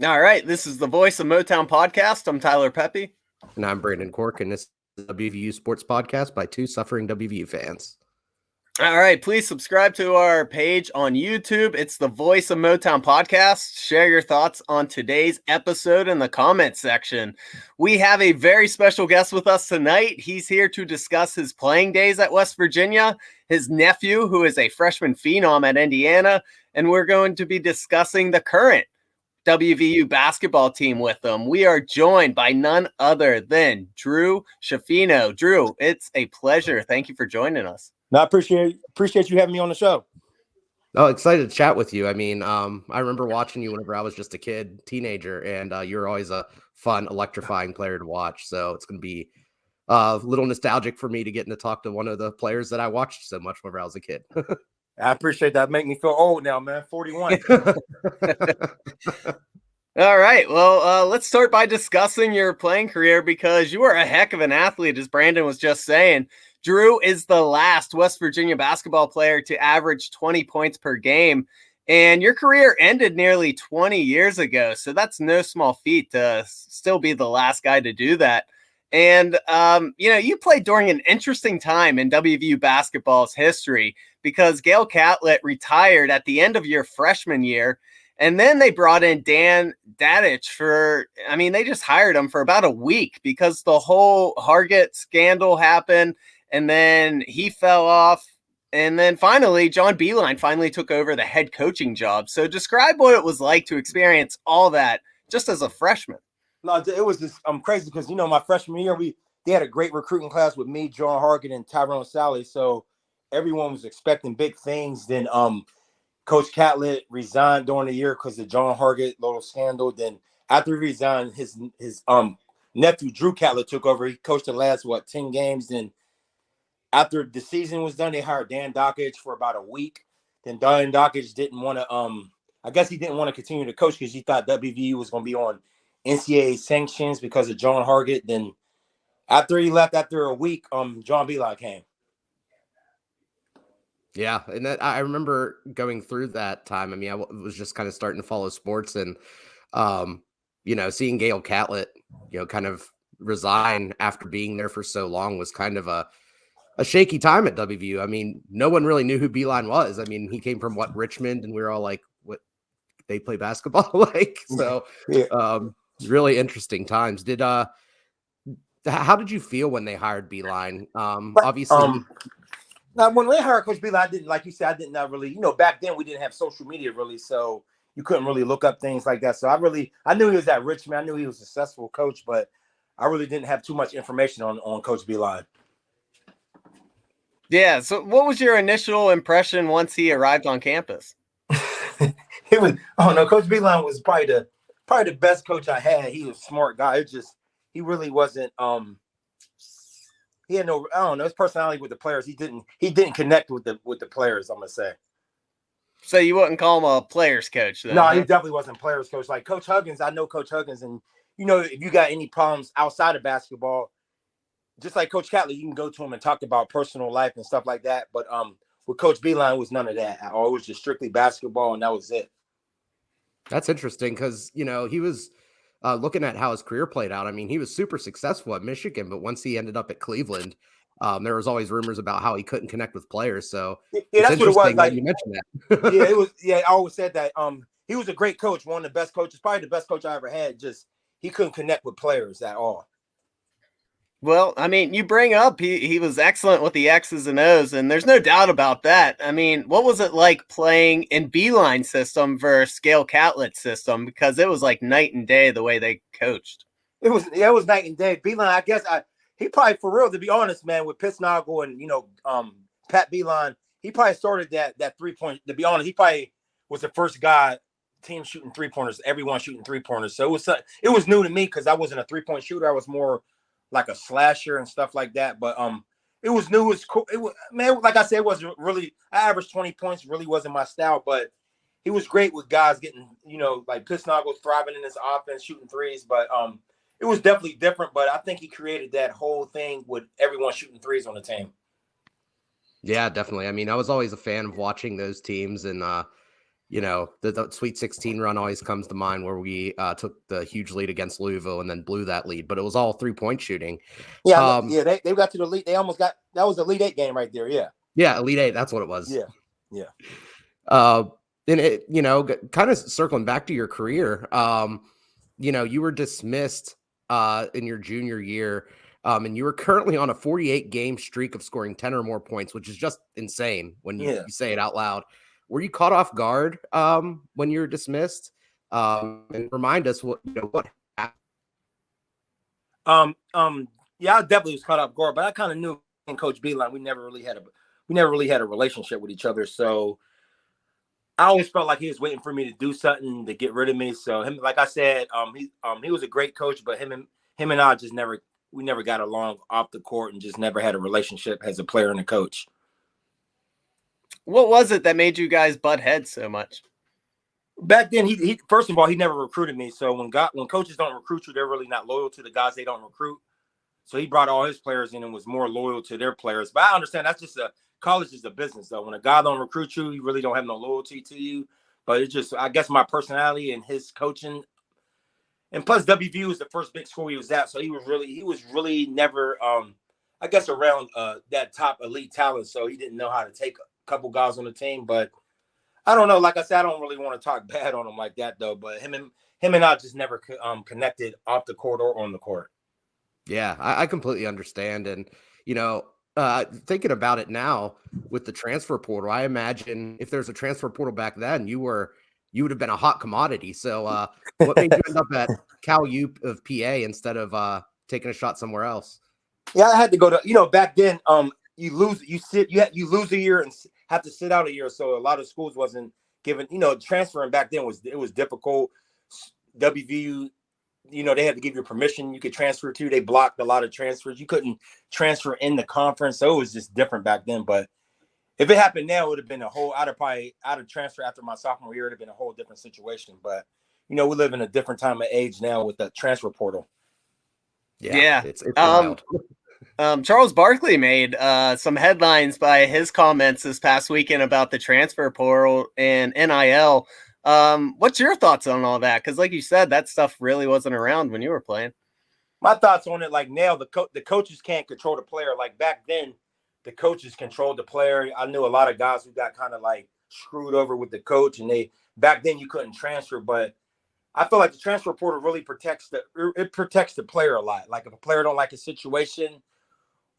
All right, this is the Voice of Motown podcast. I'm Tyler Pepe. And I'm Brandon Cork, and this is the WVU Sports Podcast by two suffering WVU fans. All right, please subscribe to our page on YouTube. It's the Voice of Motown podcast. Share your thoughts on today's episode in the comments section. We have a very special guest with us tonight. He's here to discuss his playing days at West Virginia, his nephew, who is a freshman phenom at Indiana, and we're going to be discussing the current WVU basketball team with them. We are joined by none other than Drew Schifino. Drew, it's a pleasure. Thank you for joining us. No, I appreciate you having me on the show. Oh, excited to chat with you. I mean, I remember watching you whenever I was just a teenager, and you're always a fun, electrifying player to watch. So it's going to be a little nostalgic for me to get to talk to one of the players that I watched so much whenever I was a kid. I appreciate that. Make me feel old now, man. 41. All right. Well, let's start by discussing your playing career because you are a heck of an athlete, as Brandon was just saying. Drew is the last West Virginia basketball player to average 20 points per game, and your career ended nearly 20 years ago. So that's no small feat to still be the last guy to do that. And, you played during an interesting time in WVU basketball's history because Gail Catlett retired at the end of your freshman year. And then they brought in Dan Dadich they just hired him for about a week because the whole Hargett scandal happened. And then he fell off. And then finally, John Beilein finally took over the head coaching job. So describe what it was like to experience all that just as a freshman. No, it was just crazy because, my freshman year, they had a great recruiting class with me, John Hargett, and Tyrone Sally. So everyone was expecting big things. Then Coach Catlett resigned during the year because of John Hargett little scandal. Then after he resigned, his nephew, Drew Catlett, took over. He coached the last, 10 games. Then after the season was done, they hired Dan Dockage for about a week. Then Dan Dockage didn't want to I guess he didn't want to continue to coach because he thought WVU was going to be on NCAA sanctions because of John Hargett. Then after he left, after a week, John Beilein came. Yeah, and I remember going through that time. I mean, I was just kind of starting to follow sports, and seeing Gail Catlett, kind of resign after being there for so long was kind of a shaky time at WVU. I mean, no one really knew who Belein was. I mean, he came from Richmond, and we were all like, "What? They play basketball?" like, so Yeah. Really interesting times. How did you feel when they hired Belein? Obviously. Now, when they hired Coach Beilein, I didn't, like you said, I did not really, back then we didn't have social media really, so you couldn't really look up things like that. So I knew he was at Richmond. I knew he was a successful coach, but I really didn't have too much information on Coach Beilein. Yeah. So what was your initial impression once he arrived on campus? Coach Beilein was probably the best coach I had. He was a smart guy. He really wasn't, he had no, I don't know, his personality with the players. He didn't connect with the players, I'm gonna say. So you wouldn't call him a players coach then? No, he definitely wasn't players coach. Like Coach Huggins, I know Coach Huggins, and if you got any problems outside of basketball, just like Coach Catlett, you can go to him and talk about personal life and stuff like that. But with Coach Beilein, was none of that at all. It was just strictly basketball, and that was it. That's interesting because he was looking at how his career played out. I mean, he was super successful at Michigan, but once he ended up at Cleveland, there was always rumors about how he couldn't connect with players. So that's what it was. Like you mentioned that. Yeah, it was. Yeah, I always said that. He was a great coach, one of the best coaches, probably the best coach I ever had. Just he couldn't connect with players at all. Well, I mean, you bring up he was excellent with the X's and O's, and there's no doubt about that. I mean, what was it like playing in Beilein's system versus Gail Catlett's system? Because it was like night and day the way they coached. It was night and day. Beilein, I guess he probably, for real, to be honest, man, with Pittsnoggle and Pat Beilein, he probably started that 3-point. To be honest, he probably was the first guy team shooting 3-pointers, everyone shooting 3-pointers. So it was new to me because I wasn't a 3-point shooter. I was more like a slasher and stuff like that. But it was new. It was cool. It was, man, like I said, it wasn't really. I averaged 20 points. Really wasn't my style, but he was great with guys getting, like Pittsnoggle thriving in his offense, shooting threes. But it was definitely different. But I think he created that whole thing with everyone shooting threes on the team. Yeah, definitely. I mean, I was always a fan of watching those teams, and the Sweet 16 run always comes to mind where we took the huge lead against Louisville and then blew that lead, but it was all 3-point shooting. Yeah, they got to the lead. They almost got that was the Elite Eight game right there. Yeah, Elite Eight. That's what it was. Yeah. And it, kind of circling back to your career, you were dismissed in your junior year, and you were currently on a 48-game streak of scoring 10 or more points, which is just insane when you say it out loud. Were you caught off guard when you were dismissed? And remind us what happened. Yeah, I definitely was caught off guard, but I kind of knew in Coach Beilein we never really had a relationship with each other. So I always felt like he was waiting for me to do something to get rid of me. So him, like I said, he was a great coach, but him and I just never got along off the court and just never had a relationship as a player and a coach. What was it that made you guys butt heads so much? Back then, he first of all, he never recruited me. So when coaches don't recruit you, they're really not loyal to the guys they don't recruit. So he brought all his players in and was more loyal to their players. But I understand that's just college is a business, though. When a guy don't recruit you, he really don't have no loyalty to you. But it's just, I guess, my personality and his coaching. And plus, WVU was the first big school he was at, so he was really never, I guess, around that top elite talent. So he didn't know how to take a couple guys on the team. But I don't know. Like I said, I don't really want to talk bad on him like that, though. But him and I just never connected off the court or on the court. Yeah, I completely understand. And, thinking about it now with the transfer portal, I imagine if there's a transfer portal back then, you would have been a hot commodity. So what made you end up at Cal U of PA instead of taking a shot somewhere else? Yeah, I had to go to, back then, you lose a year and have to sit out a year. So a lot of schools wasn't given, transferring back then was difficult. WVU, they had to give you permission you could transfer to. They blocked a lot of transfers. You couldn't transfer in the conference. So it was just different back then. But if it happened now, it would have been I'd have transfer after my sophomore year. It would have been a whole different situation. But, we live in a different time of age now with the transfer portal. Yeah. It's wild. Charles Barkley made some headlines by his comments this past weekend about the transfer portal and NIL. What's your thoughts on all that? Because like you said, that stuff really wasn't around when you were playing. My thoughts on it, like now, the coaches can't control the player. Like back then, the coaches controlled the player. I knew a lot of guys who got kind of like screwed over with the coach, and back then you couldn't transfer. But I feel like the transfer portal really protects the player a lot. Like if a player don't like a situation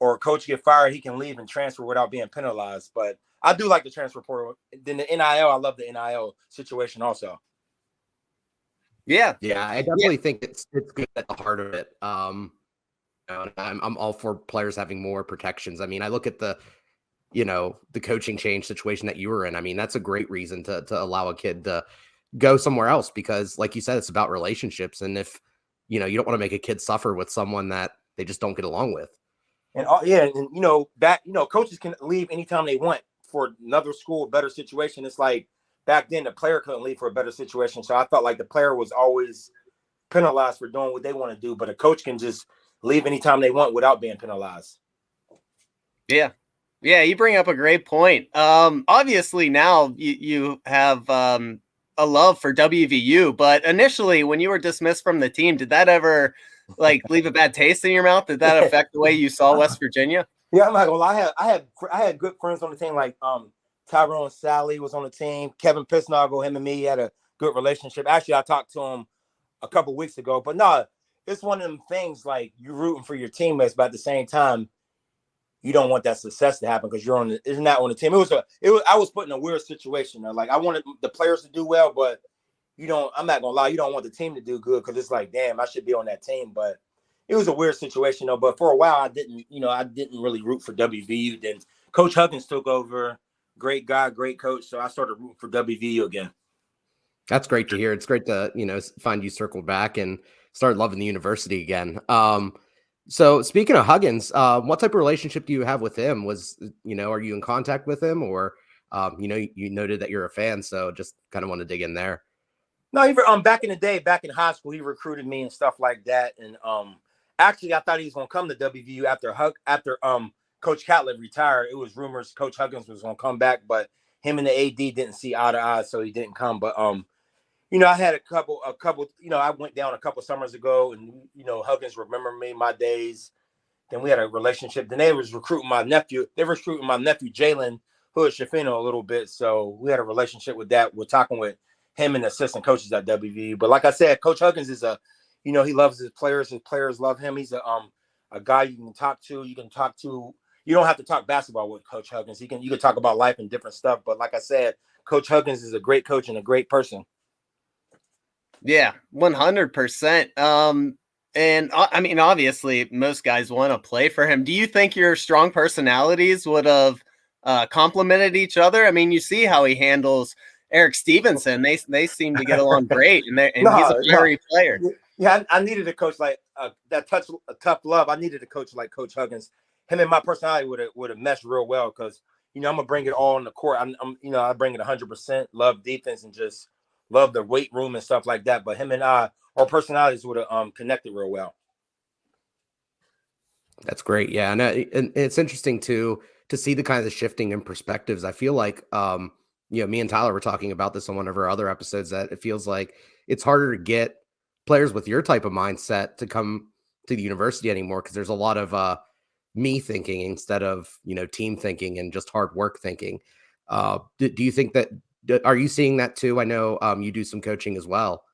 or a coach get fired, he can leave and transfer without being penalized. But I do like the transfer portal. Then the NIL, I love the NIL situation also. Yeah, I definitely think it's good at the heart of it. I'm all for players having more protections. I mean, I look at the coaching change situation that you were in. I mean, that's a great reason to allow a kid to go somewhere else because, like you said, it's about relationships. And if you don't want to make a kid suffer with someone that they just don't get along with. And coaches can leave anytime they want for another school, a better situation. It's like back then the player couldn't leave for a better situation. So I felt like the player was always penalized for doing what they want to do, but a coach can just leave anytime they want without being penalized. Yeah, you bring up a great point. Obviously now you have a love for WVU, but initially when you were dismissed from the team, did that ever leave a bad taste in your mouth? Did that affect the way you saw West Virginia? Yeah, I'm not gonna lie. I had good friends on the team, like Tyrone Sally was on the team. Kevin Pisnoggle, him and me had a good relationship. Actually, I talked to him a couple weeks ago. But no, it's one of them things like you're rooting for your teammates, but at the same time, you don't want that success to happen because you're not on the team. I was put in a weird situation. Like I wanted the players to do well, but I'm not gonna lie, you don't want the team to do good because it's like, damn, I should be on that team. But it was a weird situation though. But for a while I didn't really root for WVU. Then Coach Huggins took over. Great guy, great coach. So I started rooting for WVU again. That's great to hear. It's great to, find you circled back and start loving the university again. So speaking of Huggins, what type of relationship do you have with him? Are you in contact with him or, you noted that you're a fan. So just kind of want to dig in there. No, back in the day, back in high school, he recruited me and stuff like that. And actually I thought he was going to come to WVU after Coach Catlett retired. It was rumors Coach Huggins was going to come back, but him and the AD didn't see eye to eye, so he didn't come. But I had a couple. I went down a couple summers ago, and Huggins remembered me, my days. Then we had a relationship. Then they was recruiting my nephew. They were recruiting my nephew Jalen Hood-Schifino a little bit. So we had a relationship with that. We're talking with him and the assistant coaches at WVU. But like I said, Coach Huggins is he loves his players. His players love him. He's a guy you can talk to. You can talk to. You don't have to talk basketball with Coach Huggins. You can talk about life and different stuff. But like I said, Coach Huggins is a great coach and a great person. Yeah, 100%. And I mean, obviously, most guys want to play for him. Do you think your strong personalities would have complemented each other? I mean, you see how he handles Eric Stevenson. They seem to get along great, and he's a fiery player. Yeah, I needed a coach like that tough love. I needed a coach like Coach Huggins. Him and my personality would have meshed real well because I'm gonna bring it all on the court. I bring it 100%. Love defense and just love the weight room and stuff like that. But him and our personalities would have connected real well. That's great. Yeah, and it's interesting to see the kind of the shifting in perspectives. I feel like me and Tyler were talking about this on one of our other episodes, that it feels like it's harder to get players with your type of mindset to come to the university anymore because there's a lot of me thinking instead of team thinking and just hard work thinking. Do you think that? Are you seeing that too? I know you do some coaching as well.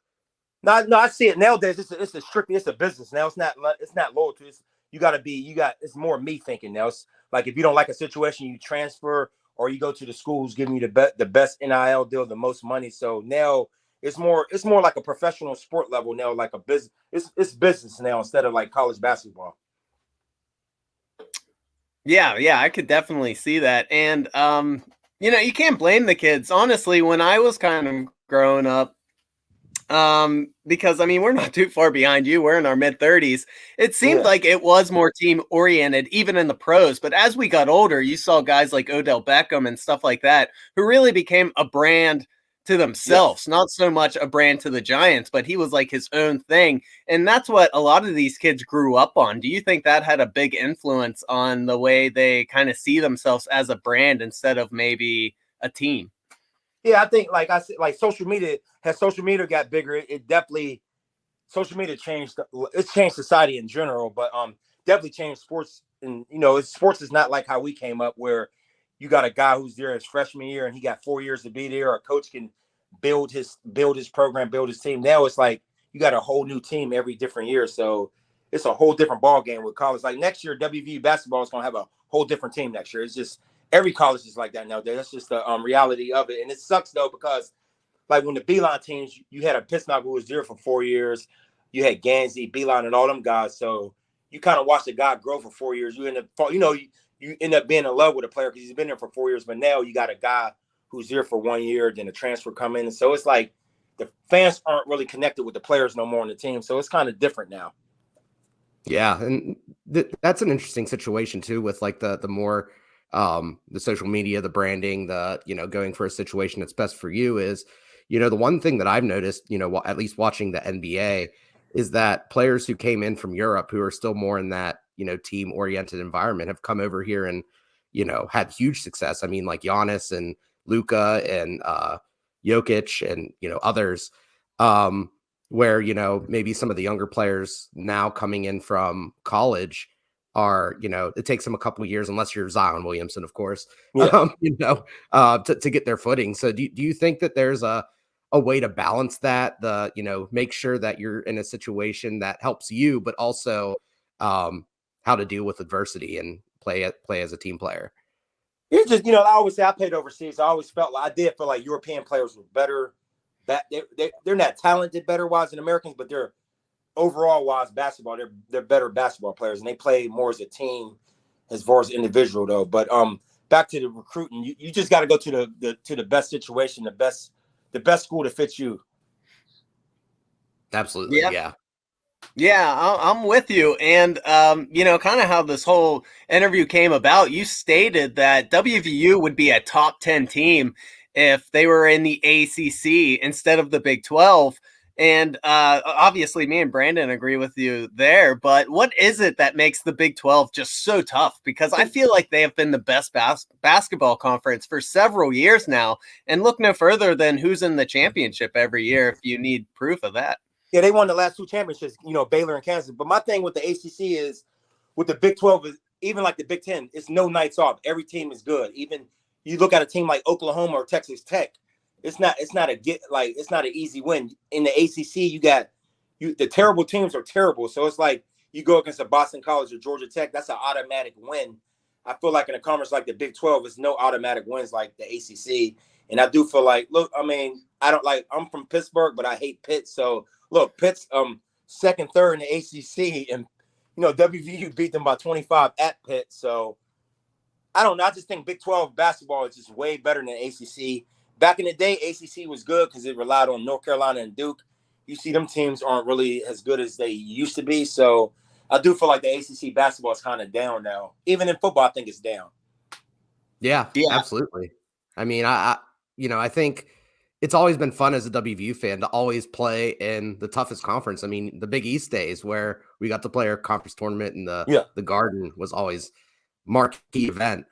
No, I see it nowadays. It's a business now. It's not loyalty. It's more me thinking now. It's like if you don't like a situation, you transfer or you go to the schools giving you the best NIL deal, the most money. So now it's more like a professional sport level now, like a business. It's business now instead of like college basketball. Yeah, I could definitely see that. And you can't blame the kids. Honestly, when I was kind of growing up, because I mean, we're not too far behind you. We're in our mid-30s. It seemed like it was more team oriented, even in the pros. But as we got older, you saw guys like Odell Beckham and stuff like that, who really became a brand to themselves, not so much a brand to the Giants, but he was like his own thing. And that's what a lot of these kids grew up on. Do you think that had a big influence on the way they kind of see themselves as a brand instead of maybe a team? Yeah, I think like I said, like social media got bigger. It definitely social media changed society in general, but definitely changed sports. And sports is not like how we came up where you got a guy who's there his freshman year and he got 4 years to be there. A coach can build his program, build his team. Now it's like you got a whole new team every different year. So it's a whole different ball game with college. Like next year, WVU basketball is gonna have a whole different team next year. It's just every college is like that nowadays. That's just the reality of it. And it sucks though, because like when the Belein teams, you had a Pisnock who was there for 4 years. You had Gansey, Belein, and all them guys. So you kind of watch the guy grow for 4 years. You end up, you end up being in love with a player because he's been there for 4 years. But now you got a guy who's there for 1 year, then a transfer come in. And so it's like the fans aren't really connected with the players no more on the team. So it's kind of different now. Yeah, and that's an interesting situation too, with like the more the social media, the branding, the going for a situation that's best for you is, the one thing that I've noticed, at least watching the NBA, is that players who came in from Europe who are still more in that team oriented environment have come over here and had huge success. I mean, like Giannis and Luka and Jokic and others. Where, maybe some of the younger players now coming in from college are, it takes them a couple of years, unless you're Zion Williamson, of course, to get their footing. So do you think that there's a way to balance that, make sure that you're in a situation that helps you, but also how to deal with adversity and play as a team player? It's just, I always say I played overseas. I always felt like I did feel like European players were better. That they're not talented better wise than Americans, but they're overall wise basketball. They're better basketball players, and they play more as a team as far as individual though. But back to the recruiting, you just got to go to the best situation, the best school to fit you. Absolutely, yeah. Yeah, I'm with you. And, kind of how this whole interview came about, you stated that WVU would be a top 10 team if they were in the ACC instead of the Big 12. And obviously, me and Brandon agree with you there. But what is it that makes the Big 12 just so tough? Because I feel like they have been the best basketball conference for several years now. And look no further than who's in the championship every year if you need proof of that. Yeah, they won the last 2 championships, Baylor and Kansas. But my thing with the ACC is, with the Big 12 is, even like the Big 10, it's no nights off. Every team is good. Even you look at a team like Oklahoma or Texas Tech, it's not an easy win. In the ACC, the terrible teams are terrible. So it's like you go against a Boston College or Georgia Tech, that's an automatic win. I feel like in a conference like the Big 12, it's no automatic wins like the ACC. And I do feel like, I'm from Pittsburgh, but I hate Pitt. So look, Pitt's second, third in the ACC, and WVU beat them by 25 at Pitt. So I don't know. I just think Big 12 basketball is just way better than ACC. Back in the day, ACC was good because it relied on North Carolina and Duke. You see them teams aren't really as good as they used to be. So I do feel like the ACC basketball is kind of down now. Even in football, I think it's down. Yeah, absolutely. I mean, I think it's always been fun as a WVU fan to always play in the toughest conference. I mean, the Big East days where we got to play our conference tournament in the Garden was always marquee event.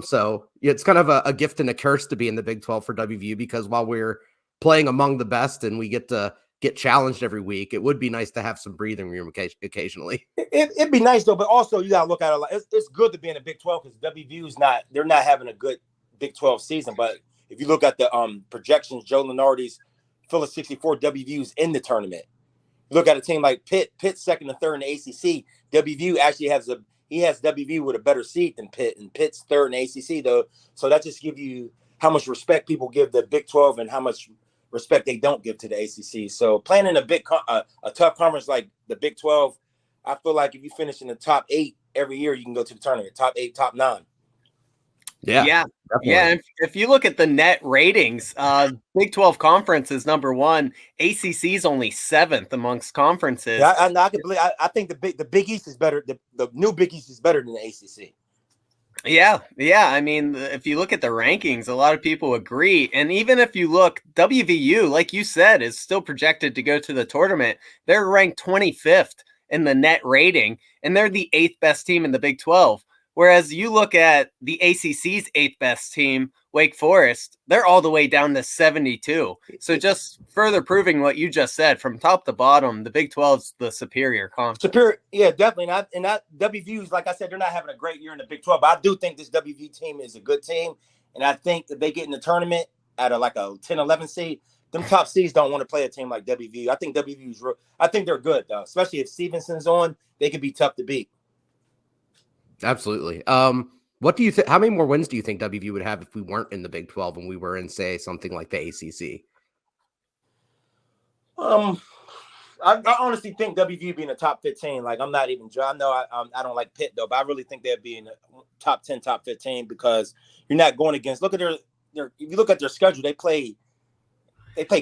So it's kind of a gift and a curse to be in the Big 12 for WVU, because while we're playing among the best and we get to get challenged every week, it would be nice to have some breathing room occasionally. It'd be nice though, but also you gotta look at it. It's good to be in the Big 12 because WVU's they're not having a good Big 12 season. But if you look at the projections, Joe Lenardi's Phillips 64, WVU's in the tournament. Look at a team like Pitt. Pitt's second and third in the ACC. WVU actually has WVU with a better seed than Pitt, and Pitt's third in the ACC though. So that just gives you how much respect people give the Big 12 and how much respect they don't give to the ACC. So playing in a tough conference like the Big 12, I feel like if you finish in the top 8 every year, you can go to the tournament. Top 8, top 9. Yeah. And if you look at the net ratings, Big 12 conference is number 1. ACC is only 7th amongst conferences. Yeah, I can believe. I think the Big East is better. The new Big East is better than the ACC. Yeah. I mean, if you look at the rankings, a lot of people agree. And even if you look, WVU, like you said, is still projected to go to the tournament. They're ranked 25th in the net rating, and they're the 8th best team in the Big 12. Whereas you look at the ACC's 8th best team, Wake Forest, they're all the way down to 72. So just further proving what you just said, from top to bottom, the Big 12's the superior conference. Yeah, definitely. And that WVU's, like I said, they're not having a great year in the Big 12. But I do think this WVU team is a good team. And I think if they get in the tournament at a 10, 11 seed, them top seeds don't want to play a team like WVU. I think I think they're good, though. Especially if Stevenson's on, they can be tough to beat. Absolutely. What do you think? How many more wins do you think WVU would have if we weren't in the Big 12 and we were in, say, something like the ACC? I honestly think WVU being a top 15. Like, I'm not even. I know I don't like Pitt though, but I really think they'd be in the top 10, top 15 because you're not going against. Look at their. If you look at their schedule, they play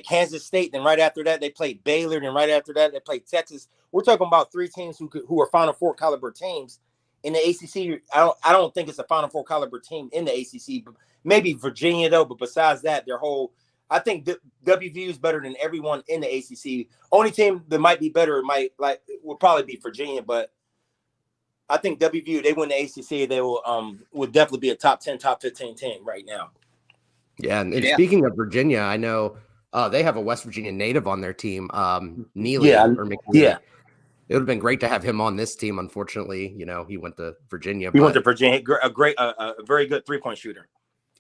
Kansas State, then right after that they play Baylor, then right after that they play Texas. We're talking about 3 teams who are Final Four caliber teams. In the ACC, I don't think it's a Final Four caliber team in the ACC. But maybe Virginia though, but besides that, I think WVU is better than everyone in the ACC. Only team that might be better would probably be Virginia, but I think WVU, they win the ACC, they will definitely be a top 10, top 15 team right now. Yeah, and speaking of Virginia, I know they have a West Virginia native on their team, Neely or McNeely. Yeah. It would have been great to have him on this team. Unfortunately, he went to Virginia. He went to Virginia, a very good 3-point shooter.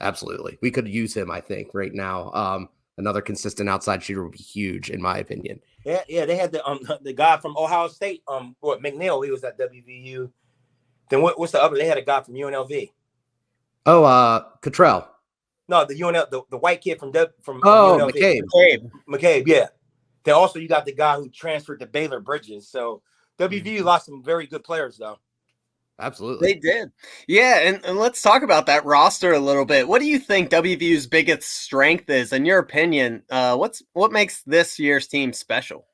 Absolutely. We could use him, I think, right now. Another consistent outside shooter would be huge, in my opinion. Yeah. They had the guy from Ohio State, McNeil, he was at WVU. Then what's the other? They had a guy from UNLV. Oh, Cottrell. No, the UNL, the white kid from UNLV. McCabe, yeah. Then also you got the guy who transferred to Baylor, Bridges. So WVU lost some very good players, though. Absolutely. They did. Yeah, and let's talk about that roster a little bit. What do you think WVU's biggest strength is, in your opinion? What makes this year's team special?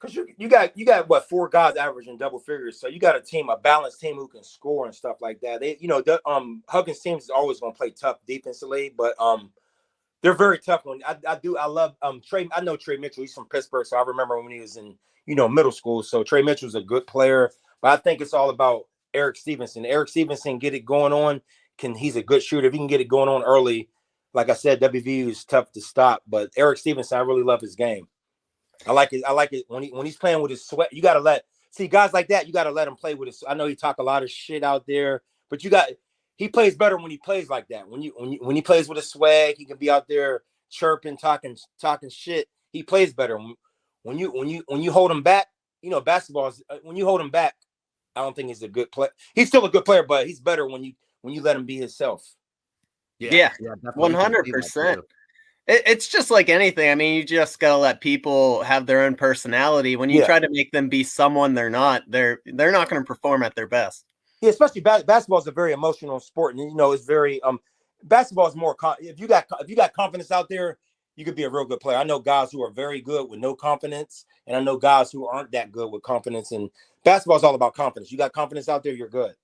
Because you got what, 4 guys averaging double figures. So you got a balanced team who can score and stuff like that. Huggins teams is always going to play tough defensively, but They're very tough one. I love Trey. I know Trey Mitchell. He's from Pittsburgh, so I remember when he was in middle school. So Trey Mitchell's a good player, but I think it's all about Eric Stevenson. Eric Stevenson get it going on. He's a good shooter. If he can get it going on early, like I said, WVU is tough to stop. But Eric Stevenson, I really love his game. I like it. I like it when he's playing with his sweat. You got to see guys like that. You got to let him play with his. I know he talk a lot of shit out there, but he plays better when he plays like that. When he plays with a swag, he can be out there chirping, talking shit. He plays better. When you hold him back, basketball is when you hold him back. I don't think he's a good player. He's still a good player, but he's better when you let him be himself. Yeah, 100%. It's just like anything. I mean, you just gotta let people have their own personality. When you try to make them be someone they're not, they're not going to perform at their best. Yeah, especially basketball is a very emotional sport, and it's very basketball is more. If you got confidence out there, you could be a real good player. I know guys who are very good with no confidence, and I know guys who aren't that good with confidence. And basketball is all about confidence. You got confidence out there, you're good.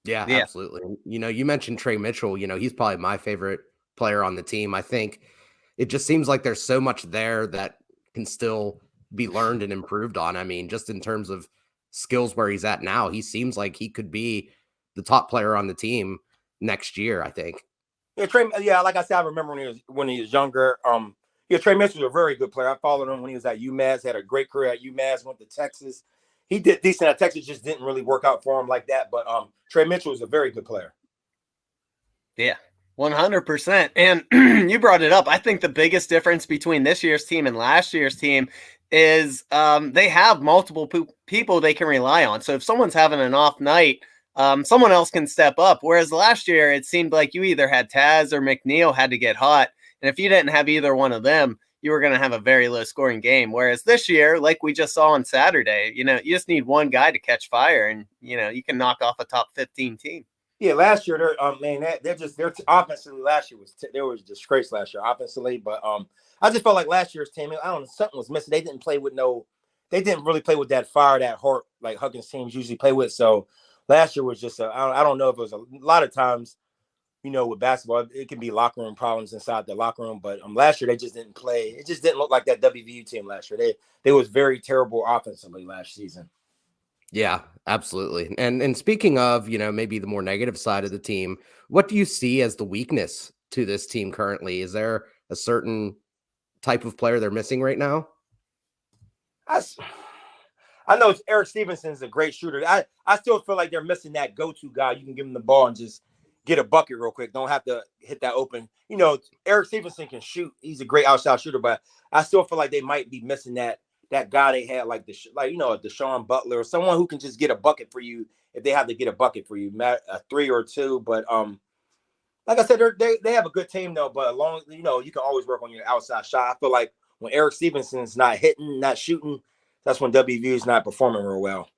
Yeah, absolutely. You mentioned Trey Mitchell. He's probably my favorite player on the team. I think it just seems like there's so much there that can still be learned and improved on. I mean, just in terms of skills where he's at now, he seems like he could be the top player on the team next year, I think. Yeah, Trey. Yeah, like I said, I remember when he was younger. Trey Mitchell was a very good player. I followed him when he was at UMass. Had a great career at UMass. Went to Texas. He did decent at Texas. Just didn't really work out for him like that. But Trey Mitchell was a very good player. Yeah, 100%. And you brought it up. I think the biggest difference between this year's team and last year's team is they have multiple people they can rely on. So if someone's having an off night, someone else can step up. Whereas last year, it seemed like you either had Taz or McNeil had to get hot. And if you didn't have either one of them, you were going to have a very low scoring game. Whereas this year, like we just saw on Saturday, you just need one guy to catch fire and, you can knock off a top 15 team. Yeah, last year, their offensively last year was disgrace last year offensively. But I just felt like last year's team, I don't know, something was missing. They didn't really play with that fire, that heart like Huggins teams usually play with. So last year was just I don't know if it was a lot of times, with basketball, it can be locker room problems inside the locker room. But last year they just didn't play. It just didn't look like that WVU team last year. They was very terrible offensively last season. Yeah, absolutely. And speaking of, maybe the more negative side of the team, what do you see as the weakness to this team currently? Is there a certain type of player they're missing right now? I know Eric Stevenson is a great shooter. I still feel like they're missing that go-to guy. You can give him the ball and just get a bucket real quick. Don't have to hit that open. Eric Stevenson can shoot. He's a great outside shooter, but I still feel like they might be missing that guy they had, like Deshaun Butler, or someone who can just get a bucket for you if they have to get a bucket for you, a 3 or 2. But like I said, they have a good team though. But you can always work on your outside shot. I feel like when Eric Stevenson's not hitting, not shooting, that's when WVU is not performing real well.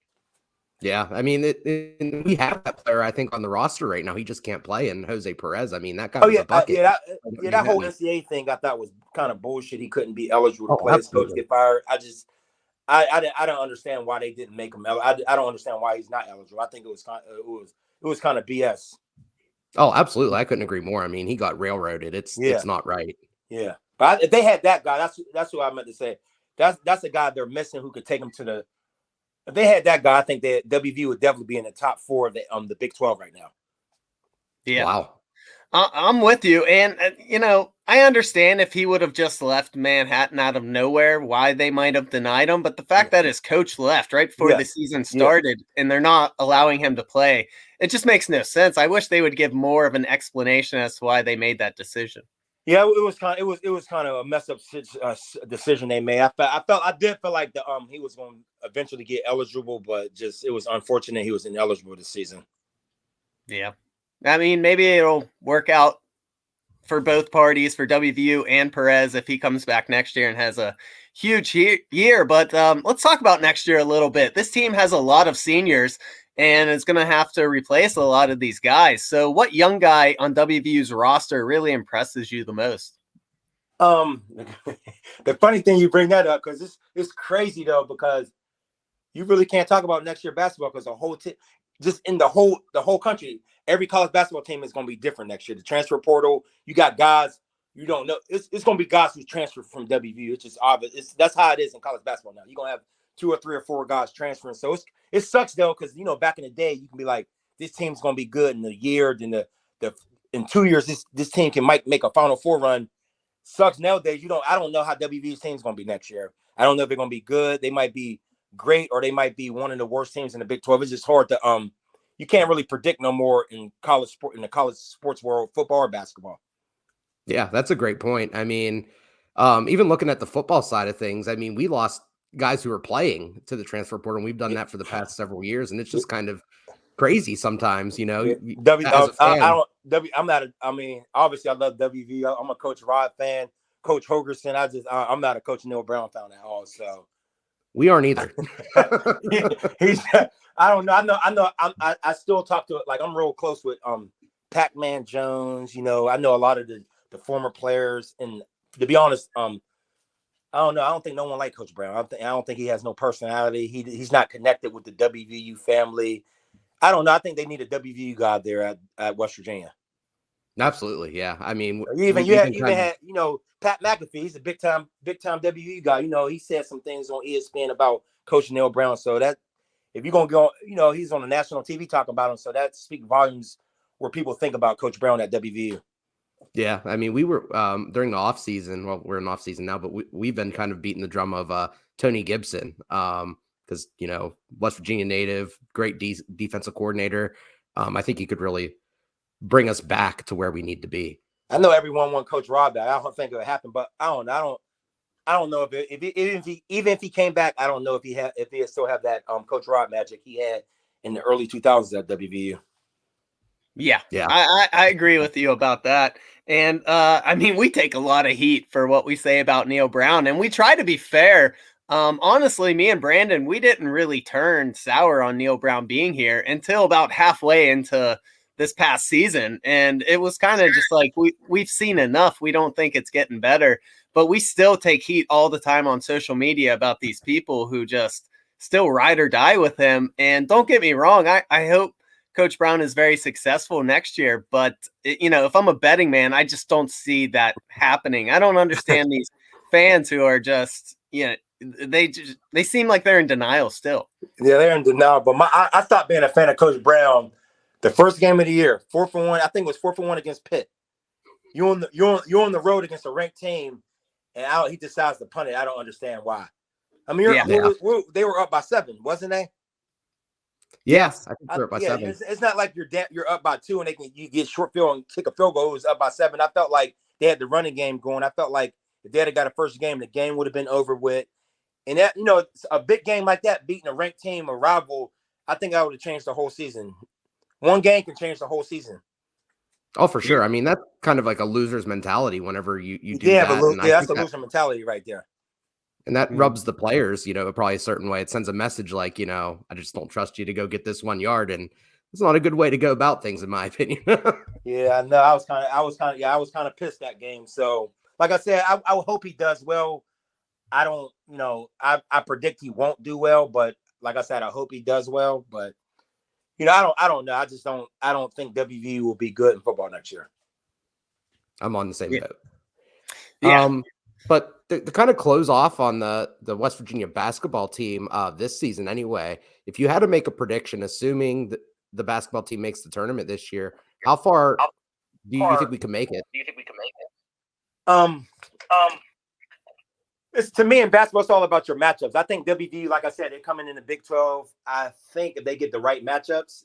Yeah, I mean, we have that player, I think, on the roster right now. He just can't play, and Jose Perez. I mean, that guy was a bucket. That whole NCAA thing I thought was kind of bullshit. He couldn't be eligible to play. His coach get fired. I don't understand why they didn't make him. I don't understand why he's not eligible. I think it was kind of BS. Oh, absolutely. I couldn't agree more. I mean, he got railroaded. It's not right. Yeah, but if they had that guy, that's what I meant to say. That's a guy they're missing who could take them to the. If they had that guy, I think that WVU would definitely be in the top 4 of the Big 12 right now. Yeah. Wow. I'm with you. And, I understand if he would have just left Manhattan out of nowhere, why they might have denied him. But the fact that his coach left right before the season started and they're not allowing him to play, it just makes no sense. I wish they would give more of an explanation as to why they made that decision. Yeah, it was kind of a mess up decision they made. I did feel like he was going to eventually get eligible, but just it was unfortunate he was ineligible this season. Yeah, I mean, maybe it'll work out for both parties, for WVU and Perez, if he comes back next year and has a huge year. But let's talk about next year a little bit. This team has a lot of seniors and it's going to have to replace a lot of these guys. So what young guy on WVU's roster really impresses you the most? The funny thing you bring that up, because it's crazy though, because you really can't talk about next year basketball because the whole team, just in the whole country, every college basketball team is going to be different next year. The transfer portal, you got guys, you don't know. It's going to be guys who transfer from WVU. It's just obvious. That's how it is in college basketball now. You're going to have 2 or 3 or 4 guys transferring. So it sucks though, because back in the day, you can be like, this team's going to be good in a year. Then in 2 years, this team can make a Final Four run. Sucks nowadays. I don't know how WVU's team's going to be next year. I don't know if they're going to be good. They might be great, or they might be one of the worst teams in the Big 12. It's just hard to you can't really predict no more in the college sports world, football or basketball. Yeah, that's a great point. I mean, even looking at the football side of things, I mean, we lost guys who were playing to the transfer portal, and we've done that for the past several years, and it's just kind of crazy sometimes, as a fan. Obviously I love WVU. I'm a Coach Rod fan, Coach Hogerson. I'm not a Coach Neal Brown fan at all. So we aren't either. I don't know. I still talk to it. Like, I'm real close with Pac-Man Jones. I know a lot of the former players, and to be honest, I don't know. I don't think no one likes Coach Brown. I don't think he has no personality. He's not connected with the WVU family. I don't know. I think they need a WVU guy there at West Virginia. Absolutely, yeah. I mean, you had Pat McAfee. He's a big time WVU guy. He said some things on ESPN about Coach Neal Brown. So that, if you're gonna go, he's on the national TV talking about him. So that speaks volumes where people think about Coach Brown at WVU. Yeah, I mean, we were during the off season. Well, we're in off season now, but we've been kind of beating the drum of Tony Gibson, because West Virginia native, great defensive coordinator. I think he could really bring us back to where we need to be. I know everyone want Coach Rod back. I don't think it would happen, but I don't know if he came back. I don't know if he still have that Coach Rod magic he had in the early 2000s at WVU. Yeah. I agree with you about that. And I mean, we take a lot of heat for what we say about Neal Brown, and we try to be fair. Honestly, me and Brandon, we didn't really turn sour on Neal Brown being here until about halfway into this past season. And it was kind of just like, we've seen enough. We don't think it's getting better, but we still take heat all the time on social media about these people who just still ride or die with him. And don't get me wrong, I hope Coach Brown is very successful next year, but if I'm a betting man, I just don't see that happening. I don't understand these fans who are just, they seem like they're in denial still. Yeah, they're in denial. But I stopped being a fan of Coach Brown the first game of the year, 4-1. I think it was 4-1 against Pitt. You're on the road against a ranked team, and he decides to punt it. I don't understand why. I mean, they were up by 7, wasn't they? Yes, I think they're up by 7. It's not like you're up by 2 and you get short field and kick a field goal. It was up by 7. I felt like they had the running game going. I felt like if they had got a first game, the game would have been over with. And that, a big game like that, beating a ranked team, a rival, I think I would have changed the whole season. One game can change the whole season. Oh, for sure. I mean, that's kind of like a loser's mentality whenever you do that. That's a loser mentality right there. And that rubs the players, probably a certain way. It sends a message like, I just don't trust you to go get this 1 yard. And it's not a good way to go about things, in my opinion. Yeah, no, I was kind of pissed that game. So, like I said, I hope he does well. I don't, I predict he won't do well, but like I said, I hope he does well. But I don't know. I don't think WVU will be good in football next year. I'm on the same boat. Yeah. But to kind of close off on the West Virginia basketball team this season anyway, if you had to make a prediction, assuming that the basketball team makes the tournament this year, how far do you think we can make it? It's, to me, in basketball, it's all about your matchups. I think WVU, like I said, they're coming in the Big 12. I think if they get the right matchups,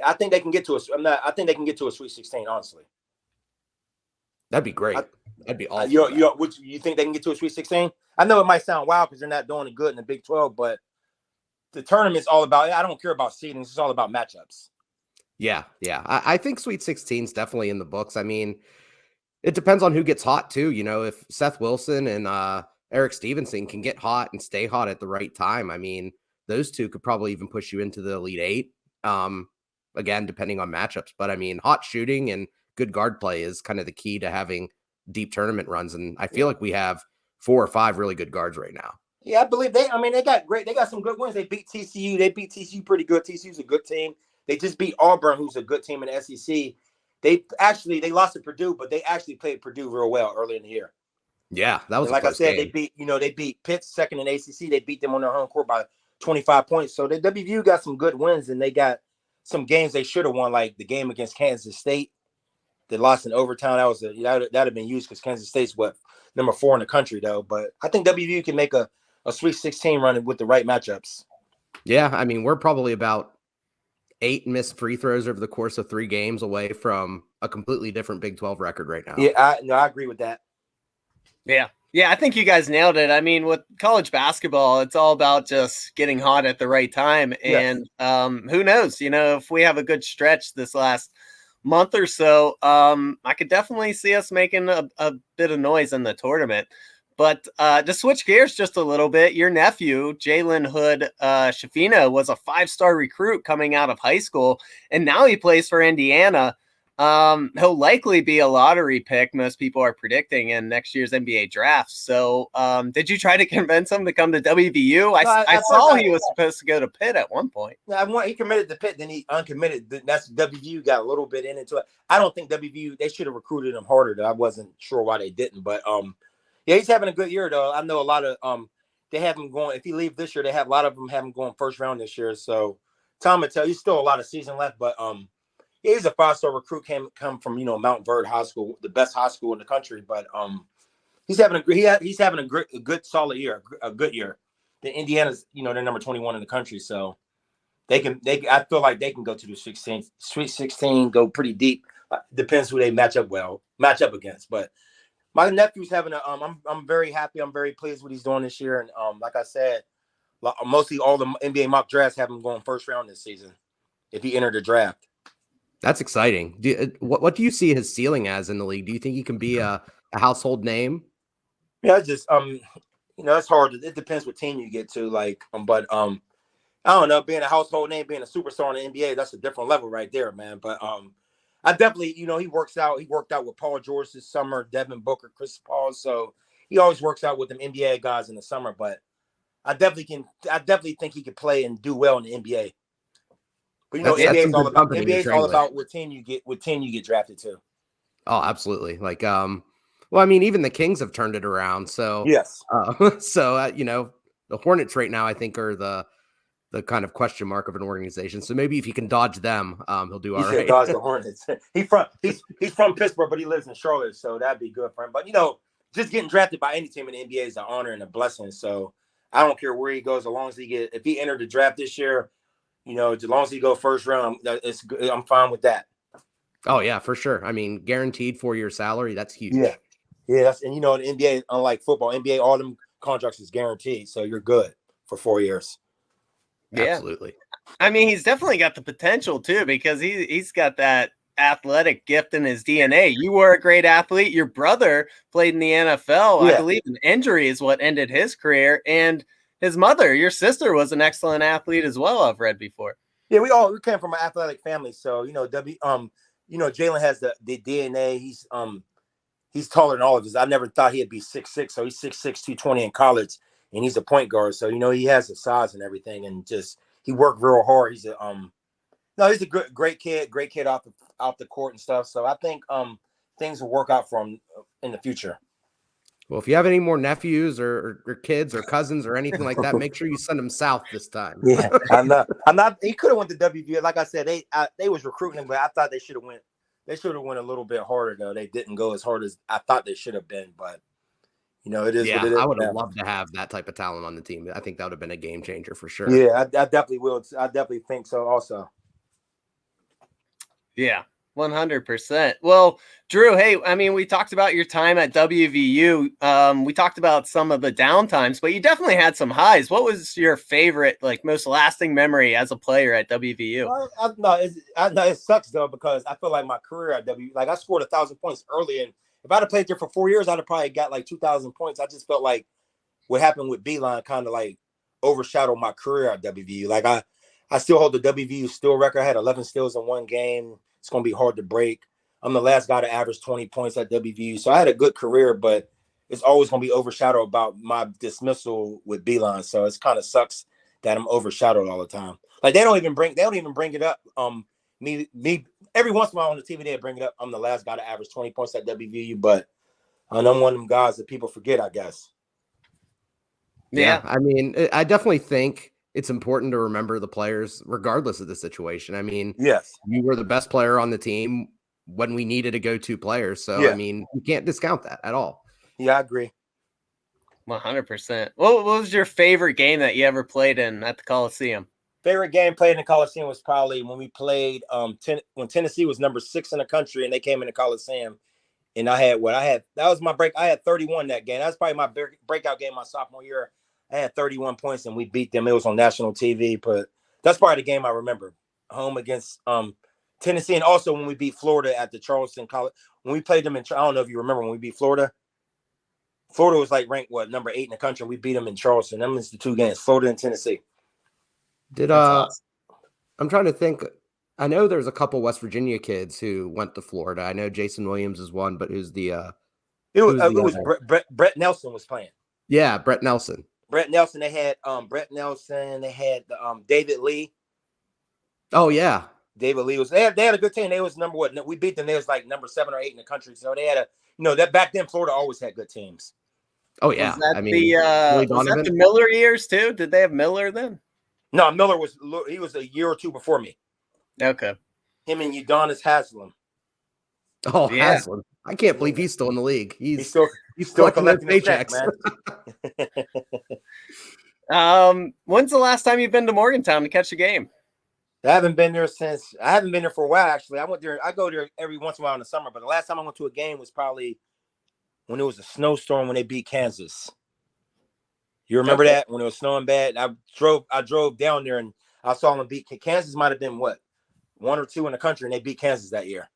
I think they can get to a Sweet 16, honestly. That'd be great. That'd be awesome. You think they can get to a Sweet 16? I know it might sound wild because they're not doing it good in the Big 12, but the tournament's all about, I don't care about seedings. It's all about matchups. Yeah. I think Sweet 16 is definitely in the books. I mean, it depends on who gets hot too. If Seth Wilson and Eric Stevenson can get hot and stay hot at the right time, I mean, those two could probably even push you into the Elite Eight. Again, depending on matchups. But I mean, hot shooting and good guard play is kind of the key to having deep tournament runs. And I feel like we have 4 or 5 really good guards right now. Yeah, I believe they got some good wins. They beat TCU. They beat TCU pretty good. TCU's a good team. They just beat Auburn, who's a good team in the SEC. They lost to Purdue, but they actually played Purdue real well early in the year. Yeah, that was and like a I close said, game. they beat Pitt second in ACC. They beat them on their home court by 25 points. So the WVU got some good wins, and they got some games they should have won, like the game against Kansas State. They lost in overtime. That'd have been used because Kansas State's number 4 in the country though. But I think WVU can make a Sweet 16 run with the right matchups. Yeah, I mean, we're probably about 8 missed free throws over the course of 3 games away from a completely different Big 12 record right now. Yeah, I agree with that. Yeah. Yeah, I think you guys nailed it. I mean, with college basketball, it's all about just getting hot at the right time. And who knows, if we have a good stretch this last month or so, I could definitely see us making a bit of noise in the tournament. But to switch gears just a little bit, your nephew, Jalen Hood-Schifino, was a 5-star recruit coming out of high school, and now he plays for Indiana. He'll likely be a lottery pick, most people are predicting, in next year's NBA draft. So did you try to convince him to come to WVU? I saw he was supposed to go to Pitt at one point. He committed to Pitt, then he uncommitted. That's WVU got a little bit into it. I don't think WVU, they should have recruited him harder, though. I wasn't sure why they didn't. But yeah, he's having a good year, though. I know a lot of they have him going. If he leaves this year, they have a lot of them have him going first round this year. So time will tell. He's still a lot of season left, but yeah, he's a 5-star recruit. Come from Mount Verde High School, the best high school in the country. But he's having a good solid year, a good year. The Indiana's they're number 21 in the country, so I feel like they can go to the Sweet 16, go pretty deep. Depends who they match up against. But my nephew's having I'm very happy. I'm very pleased with what he's doing this year. And like I said, mostly all the NBA mock drafts have him going first round this season if he entered the draft. That's exciting. What do you see his ceiling as in the league? Do you think he can be a household name? Yeah, it's just it's hard. It depends what team you get to. But I don't know. Being a household name, being a superstar in the NBA, that's a different level right there, man. But I definitely, he works out. He worked out with Paul George this summer, Devin Booker, Chris Paul. So he always works out with them NBA guys in the summer. But I definitely think he could play and do well in the NBA. But NBA is all about what team you get drafted to. Oh, absolutely. Well, I mean, even the Kings have turned it around. So yes. The Hornets right now, I think, are the kind of question mark of an organization. So maybe if you can dodge them, he'll do all right. Dodge the Hornets. He's from Pittsburgh, but he lives in Charlotte, so that'd be good for him. But just getting drafted by any team in the NBA is an honor and a blessing. So I don't care where he goes, as long as if he entered the draft this year. As long as he go first round, it's good. I'm fine with that. Oh yeah, for sure. I mean, guaranteed 4-year salary. That's huge. Yeah. And the NBA, unlike football, NBA, all them contracts is guaranteed, so you're good for 4 years. Yeah. Absolutely. I mean, he's definitely got the potential too, because he's got that athletic gift in his DNA. You were a great athlete. Your brother played in the NFL. Yeah. I believe an injury is what ended his career, and his mother, your sister, was an excellent athlete as well, I've read before. Yeah, we came from an athletic family. So, Jalen has the DNA. He's taller than all of us. I never thought he'd be 6'6", so he's 6'6", 220 in college, and he's a point guard. So, he has the size and everything, and just he worked real hard. He's a great kid off the court and stuff. So I think things will work out for him in the future. Well, if you have any more nephews or kids or cousins or anything like that, make sure you send them south this time. Yeah, I'm not. He could have went to WVU. Like I said, they was recruiting him, but I thought they should have went. They should have went a little bit harder though. They didn't go as hard as I thought they should have been. But it is. Yeah, what it is. I would have loved to have that type of talent on the team. I think that would have been a game changer for sure. Yeah, I definitely will. I definitely think so. Also. Yeah. 100%. Well, Drew, hey, I mean, we talked about your time at WVU. We talked about some of the downtimes, but you definitely had some highs. What was your favorite, most lasting memory as a player at WVU? It sucks though, because I feel like my career at I scored 1,000 points early, and if I'd have played there for 4 years, I'd have probably got 2,000 points. I just felt like what happened with Belein kind of overshadowed my career at WVU. I still hold the WVU steal record. I had 11 steals in one game. It's going to be hard to break. I'm the last guy to average 20 points at WVU. So I had a good career, but it's always going to be overshadowed about my dismissal with Belein. So it's kind of sucks that I'm overshadowed all the time. They don't even bring it up me. Every once in a while on the TV they bring it up. I'm the last guy to average 20 points at WVU, but I'm one of them guys that people forget, I guess. Yeah. I mean, I definitely think it's important to remember the players regardless of the situation. I mean, yes, you were the best player on the team when we needed a go-to player. So, yeah. I mean, you can't discount that at all. Yeah, I agree. 100%. What was your favorite game that you ever played in at the Coliseum? Favorite game played in the Coliseum was probably when we played when Tennessee was number 6 in the country and they came in the Coliseum. And that was my break. I had 31 that game. That was probably my breakout game my sophomore year. I had 31 points and we beat them. It was on national TV, but that's probably the game I remember. Home against Tennessee, and also when we beat Florida at the Charleston College. When we played them I don't know if you remember when we beat Florida. Florida was like ranked number 8 in the country. We beat them in Charleston. That was the 2 games, Florida and Tennessee. Awesome. I'm trying to think. I know there's a couple West Virginia kids who went to Florida. I know Jason Williams is one, but who's the it was Brett Nelson was playing. Yeah, Brett Nelson. Brett Nelson. They had Brett Nelson. They had David Lee. Oh yeah, David Lee was. They had a good team. They was number what? We beat them. They was like number 7 or 8 in the country. So they had that back then. Florida always had good teams. Oh yeah, was that the Miller years too? Did they have Miller then? No, Miller he was a year or 2 before me. Okay. Him and Udonis Haslem. Oh yeah. Haslem! I can't believe he's still in the league. He's still collecting paychecks, man. When's the last time you've been to Morgantown to catch a game? I haven't been there for a while, actually. I go there every once in a while in the summer, but the last time I went to a game was probably when it was a snowstorm when they beat Kansas. You remember that when it was snowing bad? I drove down there and I saw them beat Kansas. Might have been 1 or 2 in the country, and they beat Kansas that year.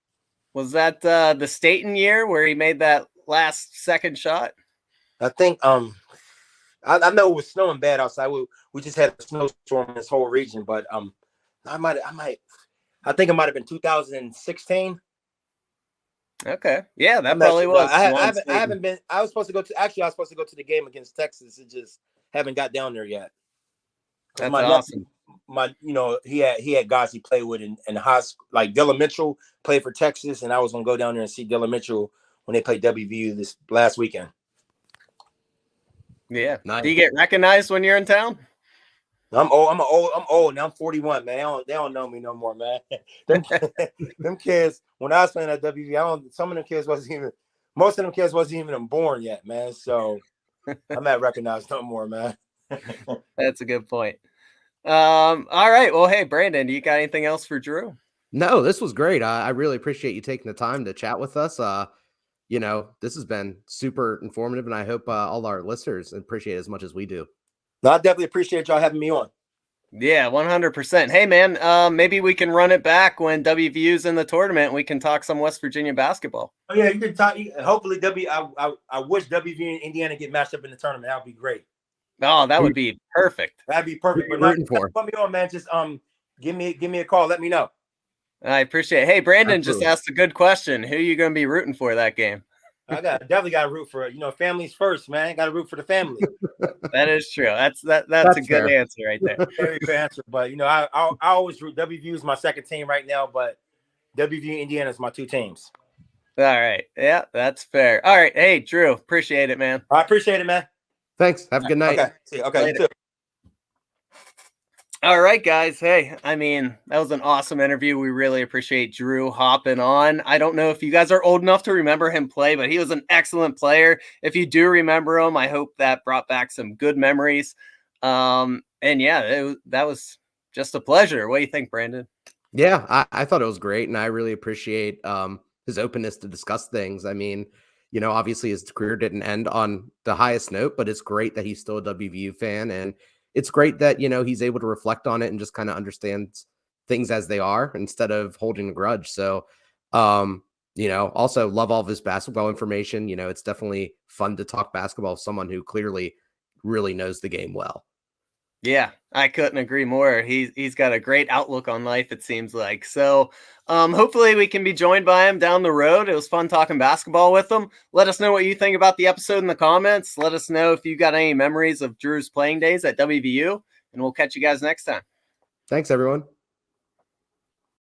Was that the Staten year where he made that last second shot? I think I know it was snowing bad outside. We just had a snowstorm in this whole region, but I think it might have been 2016. Okay. Yeah, that probably was. I haven't been. I was supposed to go to the game against Texas. It just haven't got down there yet. That's awesome. He had guys he played with in high school, like Dylan Mitchell played for Texas, and I was gonna go down there and see Dylan Mitchell when they played WVU this last weekend. Yeah. Nice. Do you get recognized when you're in town? I'm old now. I'm 41, man. They don't know me no more, man. them kids, when I was playing at WVU, most of them kids wasn't even born yet, man. So I'm not recognized no more, man. That's a good point. All right. Well, hey, Brandon, do you got anything else for Drew? No, this was great. I really appreciate you taking the time to chat with us. This has been super informative, and I hope all our listeners appreciate it as much as we do. No, I definitely appreciate y'all having me on. Yeah, 100%. Hey, man, maybe we can run it back when WVU's in the tournament. We can talk some West Virginia basketball. Oh, yeah, you can talk. Hopefully, I wish WVU and Indiana get matched up in the tournament. That would be great. Oh, that would be perfect. That'd be perfect. But put me on, man. Just give me a call. Let me know. I appreciate it. Hey, Brandon just asked a good question. Who are you going to be rooting for that game? I definitely got to root for families first, man. Got to root for the family. That is true. That's a good answer right there. Very good answer. But I always root. WVU is my second team right now, but WVU Indiana is my 2 teams. All right. Yeah, that's fair. All right. Hey, Drew, appreciate it, man. I appreciate it, man. Thanks. Have a good night. Okay. See you. Okay. You too. All right, guys. Hey, that was an awesome interview. We really appreciate Drew hopping on. I don't know if you guys are old enough to remember him play, but he was an excellent player. If you do remember him, I hope that brought back some good memories. And yeah, that was just a pleasure. What do you think, Brandon? Yeah, I thought it was great, and I really appreciate his openness to discuss things. Obviously his career didn't end on the highest note, but it's great that he's still a WVU fan, and it's great that, he's able to reflect on it and just kind of understand things as they are instead of holding a grudge. So, also love all of his basketball information. It's definitely fun to talk basketball with someone who clearly really knows the game well. Yeah, I couldn't agree more. He's got a great outlook on life, it seems like. So hopefully we can be joined by him down the road. It was fun talking basketball with him. Let us know what you think about the episode in the comments. Let us know if you got any memories of Drew's playing days at WVU, and we'll catch you guys next time. Thanks, everyone.